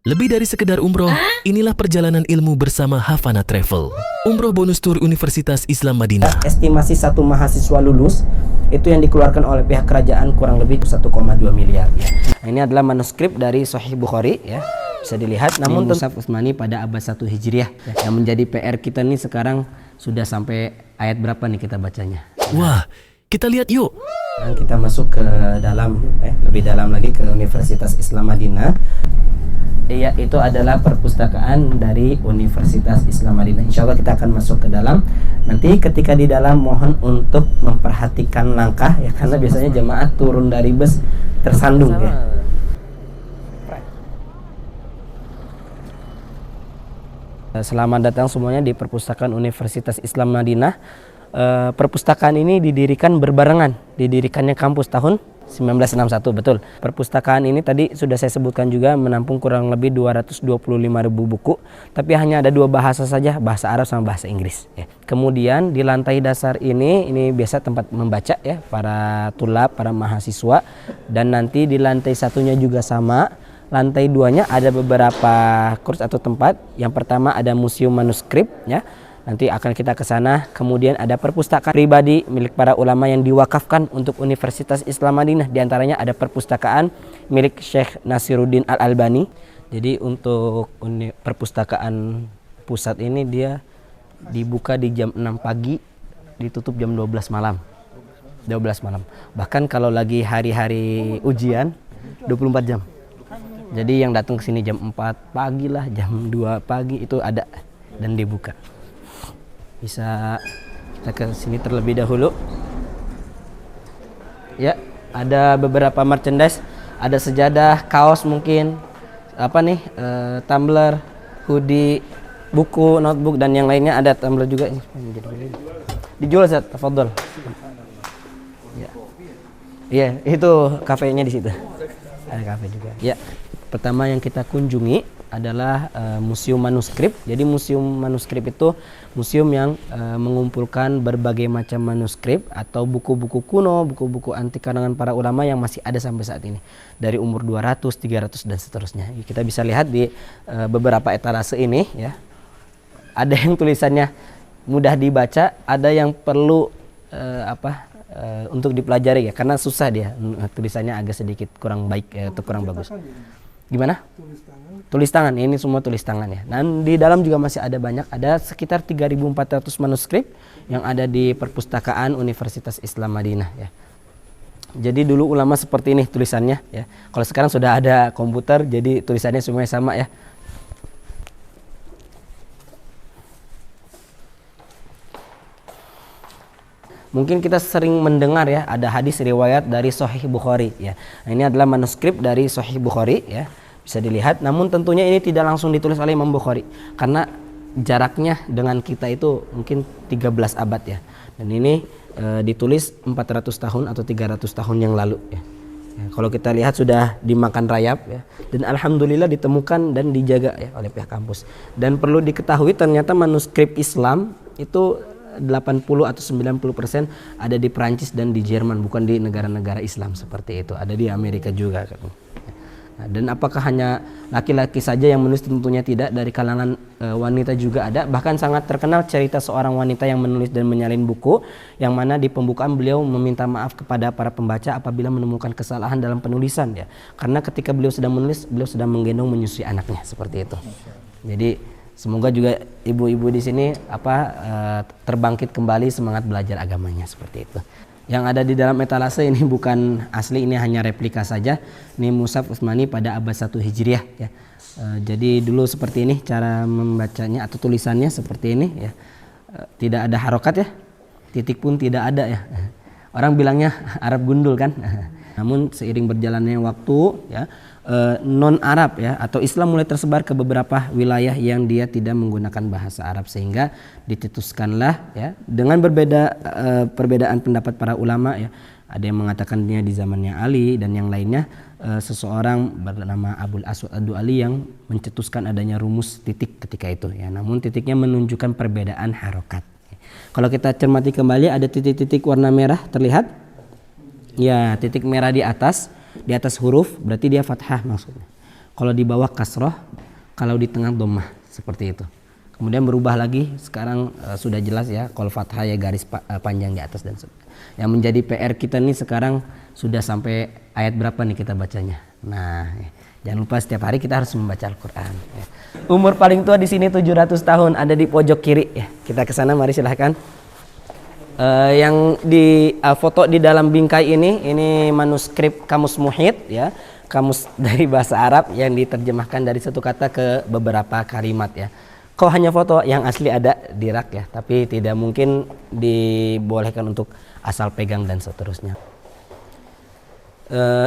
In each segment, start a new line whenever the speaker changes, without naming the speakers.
Lebih dari sekedar umroh, inilah perjalanan ilmu bersama Hafana Travel. Umroh bonus tour Universitas Islam Madinah.
Estimasi satu mahasiswa lulus itu yang dikeluarkan oleh pihak kerajaan kurang lebih 1,2 miliar ya. Nah, ini adalah manuskrip dari Sahih Bukhari ya. Bisa dilihat, namun Mushaf Utsmani pada abad 1 Hijriah ya. Yang menjadi PR kita nih sekarang sudah sampai ayat berapa nih kita bacanya.
Wah, kita lihat yuk.
Sekarang kita masuk ke dalam lebih dalam lagi ke Universitas Islam Madinah. Iya, itu adalah perpustakaan dari Universitas Islam Madinah. Insya Allah kita akan masuk ke dalam. Nanti ketika di dalam mohon untuk memperhatikan langkah ya, karena biasanya jemaah turun dari bus tersandung ya. Selamat datang semuanya di Perpustakaan Universitas Islam Madinah. Perpustakaan ini didirikan berbarengan, didirikannya kampus tahun 1961, betul. Perpustakaan ini tadi sudah saya sebutkan juga menampung kurang lebih 225.000 buku, tapi hanya ada 2 bahasa saja, bahasa Arab sama bahasa Inggris ya. Kemudian di lantai dasar ini biasa tempat membaca ya, para tulab, para mahasiswa, dan nanti di lantai satunya juga sama. Lantai 2-nya ada beberapa kurs atau tempat. Yang pertama ada museum manuskrip ya. Nanti akan kita ke sana. Kemudian ada perpustakaan pribadi milik para ulama yang diwakafkan untuk Universitas Islam Madinah. Di antaranya ada perpustakaan milik Syekh Nasiruddin Al-Albani. Jadi untuk perpustakaan pusat ini dia dibuka di jam 6 pagi, ditutup jam 12 malam. 12 malam. Bahkan kalau lagi hari-hari ujian 24 jam. Jadi yang datang ke sini jam 4 pagi lah, jam 2 pagi itu ada dan dibuka. Bisa kita ke sini terlebih dahulu. Ya, ada beberapa merchandise, ada sejadah, kaos mungkin, tumbler, hoodie, buku, notebook dan yang lainnya. Ada tumbler juga ini. Dijual Zat, tafadhol. Ya. Iya, itu kafenya di situ. Ada kafe juga. Ya. Pertama yang kita kunjungi adalah museum manuskrip. Jadi museum manuskrip itu museum yang mengumpulkan berbagai macam manuskrip atau buku-buku kuno, buku-buku antik karangan para ulama yang masih ada sampai saat ini. Dari umur 200, 300 dan seterusnya. Kita bisa lihat di beberapa etalase ini ya. Ada yang tulisannya mudah dibaca, ada yang perlu untuk dipelajari ya, karena susah dia tulisannya agak sedikit kurang baik atau kurang bagus. Gimana? Tulis tangan. Ini semua tulis tangan ya. Dan di dalam juga masih ada banyak, ada sekitar 3.400 manuskrip yang ada di perpustakaan Universitas Islam Madinah ya. Jadi dulu ulama seperti ini tulisannya ya. Kalau sekarang sudah ada komputer, jadi tulisannya semuanya sama ya. Mungkin kita sering mendengar ya, ada hadis riwayat dari Sahih Bukhari ya. Nah, ini adalah manuskrip dari Sahih Bukhari ya. Bisa dilihat, namun tentunya ini tidak langsung ditulis oleh Imam Bukhari karena jaraknya dengan kita itu mungkin 13 abad ya. Dan ini ditulis 400 tahun atau 300 tahun yang lalu ya. Kalau kita lihat sudah dimakan rayap ya. Dan alhamdulillah ditemukan dan dijaga ya oleh pihak kampus. Dan perlu diketahui ternyata manuskrip Islam itu 80 atau 90% ada di Perancis dan di Jerman, bukan di negara-negara Islam seperti itu. Ada di Amerika juga. Nah, dan apakah hanya laki-laki saja yang menulis? Tentunya tidak, dari kalangan wanita juga ada. Bahkan sangat terkenal cerita seorang wanita yang menulis dan menyalin buku, yang mana di pembukaan beliau meminta maaf kepada para pembaca apabila menemukan kesalahan dalam penulisan ya. Karena ketika beliau sedang menulis, beliau sedang menggendong menyusui anaknya seperti itu. Jadi semoga juga ibu-ibu di sini terbangkit kembali semangat belajar agamanya seperti itu. Yang ada di dalam etalase ini bukan asli, ini hanya replika saja. Ini Mushaf Utsmani pada abad 1 Hijriah ya. Jadi dulu seperti ini cara membacanya atau tulisannya seperti ini ya. Tidak ada harokat ya. Titik pun tidak ada ya. Orang bilangnya Arab gundul kan. Namun seiring berjalannya waktu ya, non Arab ya atau Islam mulai tersebar ke beberapa wilayah yang dia tidak menggunakan bahasa Arab, sehingga ditituskanlah ya dengan perbedaan pendapat para ulama ya. Ada yang mengatakannya di zamannya Ali dan yang lainnya seseorang bernama Abul Aswad Ad-Du'ali yang mencetuskan adanya rumus titik ketika itu ya. Namun titiknya menunjukkan perbedaan harokat. Kalau kita cermati kembali ada titik-titik warna merah terlihat. Ya, titik merah di atas huruf berarti dia fathah maksudnya. Kalau di bawah kasroh, kalau di tengah dhammah, seperti itu. Kemudian berubah lagi, sekarang sudah jelas ya, kalau fathah ya garis panjang di atas dan yang menjadi PR kita nih sekarang sudah sampai ayat berapa nih kita bacanya. Nah, jangan lupa setiap hari kita harus membaca Al-Qur'an ya. Umur paling tua di sini 700 tahun, ada di pojok kiri ya. Kita ke sana, mari silahkan. Yang di foto di dalam bingkai ini manuskrip Kamus Muhit ya, kamus dari bahasa Arab yang diterjemahkan dari satu kata ke beberapa kalimat ya. Kok hanya foto, yang asli ada di rak ya, tapi tidak mungkin dibolehkan untuk asal pegang dan seterusnya.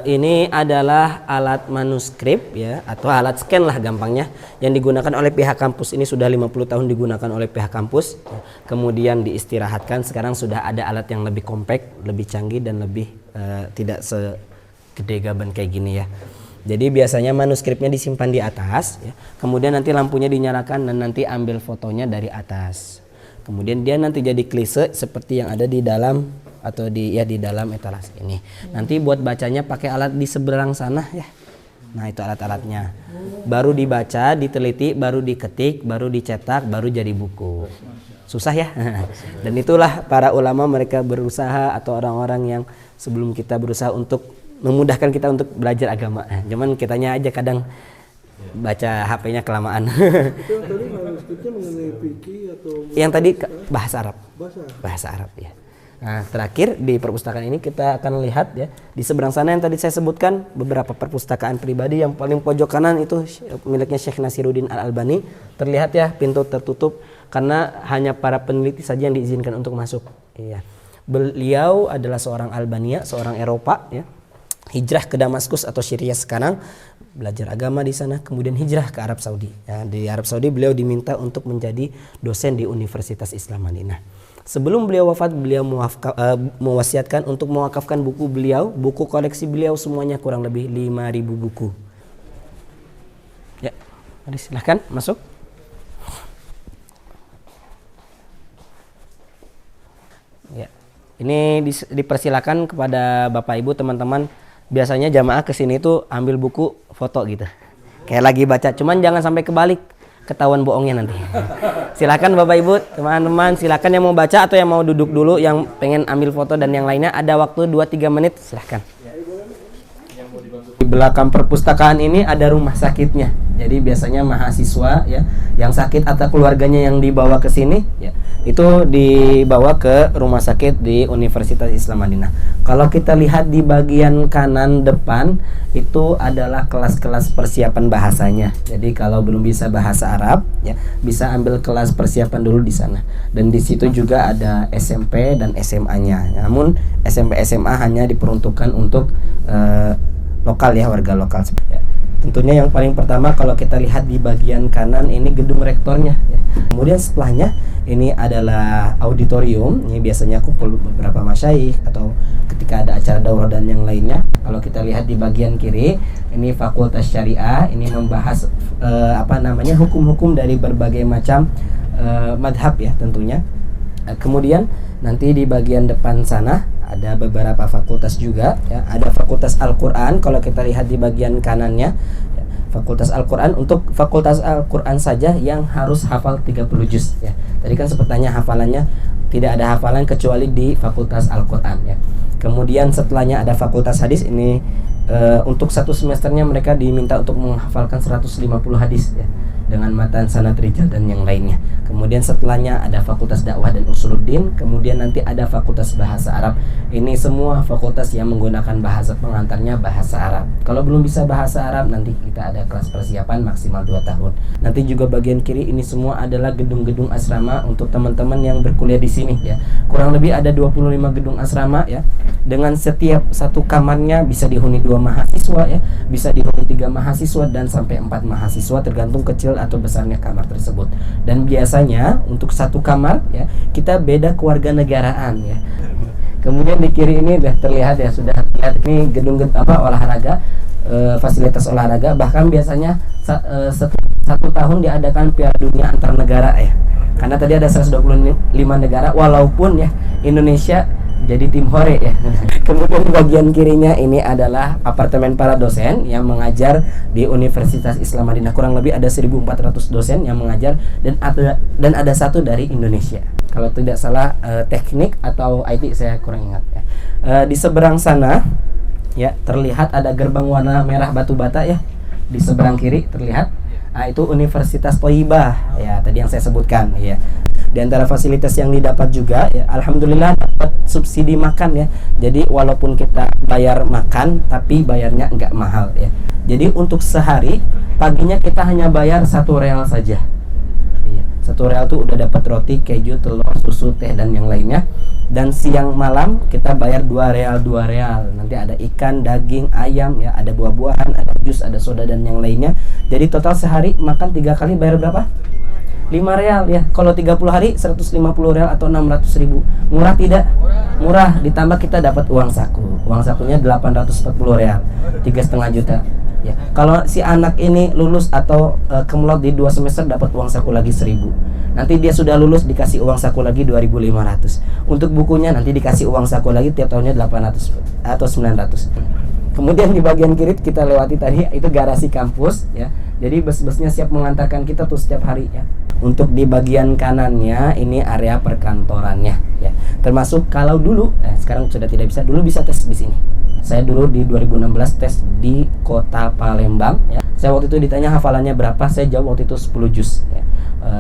Ini adalah alat manuskrip ya, atau alat scan lah gampangnya, yang digunakan oleh pihak kampus. Ini sudah 50 tahun digunakan oleh pihak kampus, kemudian diistirahatkan. Sekarang sudah ada alat yang lebih compact, lebih canggih dan lebih tidak segede gaban kayak gini ya. Jadi biasanya manuskripnya disimpan di atas ya, kemudian nanti lampunya dinyalakan dan nanti ambil fotonya dari atas. Kemudian dia nanti jadi klise seperti yang ada di dalam atau di dalam etalase ini. Nanti buat bacanya pakai alat di seberang sana ya. Nah, itu alat-alatnya. Baru dibaca, diteliti, baru diketik, baru dicetak, baru jadi buku. Susah ya. Dan itulah para ulama, mereka berusaha, atau orang-orang yang sebelum kita berusaha untuk memudahkan kita untuk belajar agama. Cuman kitanya aja kadang baca HP-nya kelamaan.
Itu tadi manuskripnya mengenai fikih atau
Yang tadi bahasa Arab.
bahasa
Arab ya. Nah, terakhir di perpustakaan ini kita akan lihat ya, di seberang sana yang tadi saya sebutkan beberapa perpustakaan pribadi. Yang paling pojok kanan itu miliknya Syekh Nasiruddin Al-Albani. Terlihat ya, pintu tertutup karena hanya para peneliti saja yang diizinkan untuk masuk. Iya. Beliau adalah seorang Albania, seorang Eropa ya. Hijrah ke Damaskus atau Syria sekarang, belajar agama di sana, kemudian hijrah ke Arab Saudi. Ya, di Arab Saudi beliau diminta untuk menjadi dosen di Universitas Islam Madinah. Sebelum beliau wafat, beliau mewasiatkan untuk mewakafkan buku beliau, buku koleksi beliau semuanya kurang lebih 5.000 buku. Ya, mari silahkan masuk. Ya, ini dipersilakan kepada Bapak Ibu, teman-teman. Biasanya jamaah kesini tuh ambil buku, foto gitu, kayak lagi baca. Cuman jangan sampai kebalik, ketahuan bohongnya nanti. Silakan Bapak Ibu, teman-teman, silakan yang mau baca atau yang mau duduk dulu, yang pengen ambil foto dan yang lainnya, ada waktu 2-3 menit, silakan. Di belakang perpustakaan ini ada rumah sakitnya. Jadi biasanya mahasiswa ya yang sakit atau keluarganya yang dibawa ke sini ya, itu dibawa ke rumah sakit di Universitas Islam Madinah. Kalau kita lihat di bagian kanan depan itu adalah kelas-kelas persiapan bahasanya. Jadi kalau belum bisa bahasa Arab ya, bisa ambil kelas persiapan dulu di sana. Dan di situ juga ada SMP dan SMA-nya. Namun SMP SMA hanya diperuntukkan untuk lokal ya, warga lokal. Ya. Tentunya yang paling pertama kalau kita lihat di bagian kanan ini gedung rektornya ya. Kemudian setelahnya ini adalah auditorium. Ini biasanya kumpul beberapa masyayikh atau ketika ada acara daurah dan yang lainnya. Kalau kita lihat di bagian kiri ini Fakultas Syariah, ini membahas hukum-hukum dari berbagai macam madhab ya tentunya. Kemudian nanti di bagian depan sana ada beberapa fakultas juga ya. Ada Fakultas Al-Qur'an, kalau kita lihat di bagian kanannya ya, Fakultas Al-Qur'an, untuk Fakultas Al-Qur'an saja yang harus hafal 30 juz ya. Tadi kan sepertinya hafalannya tidak ada hafalan kecuali di Fakultas Al-Qur'an ya. Kemudian setelahnya ada Fakultas Hadis, ini untuk satu semesternya mereka diminta untuk menghafalkan 150 hadis ya, dengan matan, sanad, rijal dan yang lainnya. Kemudian setelahnya ada Fakultas Dakwah dan Usuluddin. Kemudian nanti ada Fakultas Bahasa Arab. Ini semua fakultas yang menggunakan bahasa pengantarnya bahasa Arab. Kalau belum bisa bahasa Arab, nanti kita ada kelas persiapan maksimal 2 tahun. Nanti juga bagian kiri ini semua adalah gedung-gedung asrama untuk teman-teman yang berkuliah di sini ya. Kurang lebih ada 25 gedung asrama ya. Dengan setiap satu kamarnya bisa dihuni 2 mahasiswa ya, bisa dihuni 3 mahasiswa dan sampai 4 mahasiswa tergantung kecil atau besarnya kamar tersebut. Dan biasanya untuk satu kamar ya kita beda kewarganegaraan ya. Kemudian di kiri ini sudah terlihat ya, sudah terlihat ini gedung olahraga, fasilitas olahraga. Bahkan biasanya satu tahun diadakan Piala Dunia antar negara ya. Karena tadi ada 125 negara, walaupun ya Indonesia jadi tim hore ya. Kemudian bagian kirinya ini adalah apartemen para dosen yang mengajar di Universitas Islam Madinah. Kurang lebih ada 1.400 dosen yang mengajar dan ada satu dari Indonesia. Kalau tidak salah teknik atau IT, saya kurang ingat ya. Di seberang sana ya terlihat ada gerbang warna merah batu bata ya. Di seberang kiri terlihat itu Universitas Thayyibah ya, tadi yang saya sebutkan ya. Di antara fasilitas yang didapat juga ya, alhamdulillah dapat subsidi makan ya. Jadi walaupun kita bayar makan tapi bayarnya nggak mahal ya. Jadi untuk sehari paginya kita hanya bayar 1 real saja. Iya, 1 real tuh udah dapat roti, keju, telur, susu, teh dan yang lainnya. Dan siang malam kita bayar 2 real. Nanti ada ikan, daging, ayam ya, ada buah-buahan, ada jus, ada soda dan yang lainnya. Jadi total sehari makan 3 kali bayar berapa? 5 real ya. Kalau 30 hari 150 real atau 600 ribu. Murah tidak? Murah. Ditambah kita dapat uang saku. Uang sakunya 840 real, 3,5 juta ya. Kalau si anak ini lulus atau kemelot di 2 semester dapat uang saku lagi 1.000. Nanti dia sudah lulus dikasih uang saku lagi 2.500. Untuk bukunya nanti dikasih uang saku lagi tiap tahunnya 800 atau 900. Kemudian di bagian kiri kita lewati tadi itu garasi kampus ya. Jadi bus-busnya siap mengantarkan kita tuh setiap hari ya. Untuk di bagian kanannya ini area perkantorannya ya. Termasuk kalau dulu sekarang sudah tidak bisa, dulu bisa tes di sini. Saya dulu di 2016 tes di Kota Palembang ya. Saya waktu itu ditanya hafalannya berapa, saya jawab waktu itu 10 juz ya.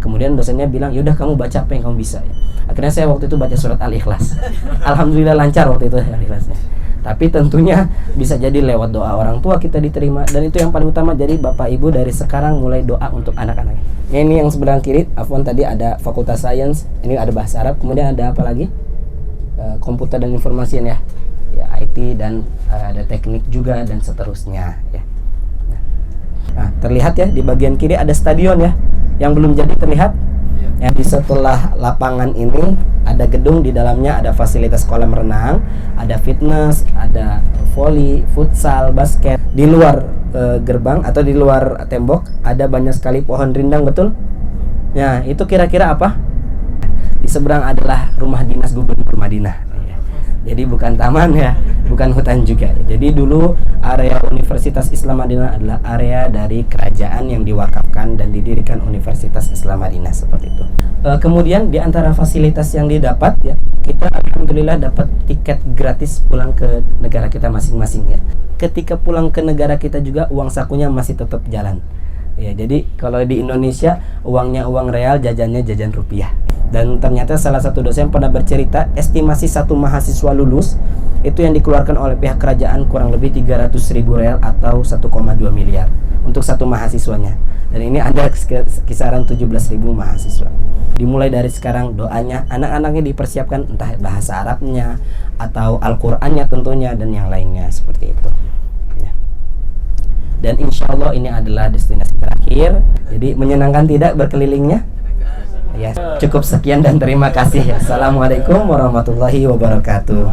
Kemudian dosennya bilang, "Yaudah kamu baca apa yang kamu bisa." Ya. Akhirnya saya waktu itu baca surat Al-Ikhlas. Alhamdulillah lancar waktu itu Al-Ikhlasnya. Tapi tentunya bisa jadi lewat doa orang tua kita diterima, dan itu yang paling utama. Jadi Bapak Ibu dari sekarang mulai doa untuk anak-anak. Ini yang sebelah kiri, Afwan, tadi ada Fakultas Sains, ini ada bahasa Arab, kemudian ada apa lagi? Komputer dan informasi ya. Ya, IT dan ada teknik juga dan seterusnya ya. Nah, terlihat ya di bagian kiri ada stadion ya. Yang belum jadi terlihat. Yang di setelah lapangan ini ada gedung, di dalamnya ada fasilitas kolam renang, ada fitness, ada volley, futsal, basket. Di luar gerbang atau di luar tembok ada banyak sekali pohon rindang, betul? Nah, itu kira-kira apa? Di seberang adalah rumah dinas Gubernur Madinah. Jadi bukan taman ya, bukan hutan juga. Jadi dulu area Universitas Islam Madinah adalah area dari kerajaan yang diwakafkan dan didirikan Universitas Islam Madinah seperti itu. Kemudian di antara fasilitas yang didapat ya, kita alhamdulillah dapat tiket gratis pulang ke negara kita masing-masing ya. Ketika pulang ke negara kita juga uang sakunya masih tetap jalan. Ya, jadi kalau di Indonesia uangnya uang real, jajannya jajan rupiah. Dan ternyata salah satu dosen pernah bercerita, estimasi satu mahasiswa lulus itu yang dikeluarkan oleh pihak kerajaan kurang lebih 300.000 real atau 1,2 miliar untuk satu mahasiswanya. Dan ini ada kisaran 17.000 mahasiswa. Dimulai dari sekarang doanya, anak-anaknya dipersiapkan entah bahasa Arabnya atau Al-Qur'annya tentunya dan yang lainnya seperti itu. Dan insya Allah ini adalah destinasi terakhir. Jadi menyenangkan tidak berkelilingnya? Ya, cukup sekian dan terima kasih. Assalamualaikum warahmatullahi wabarakatuh.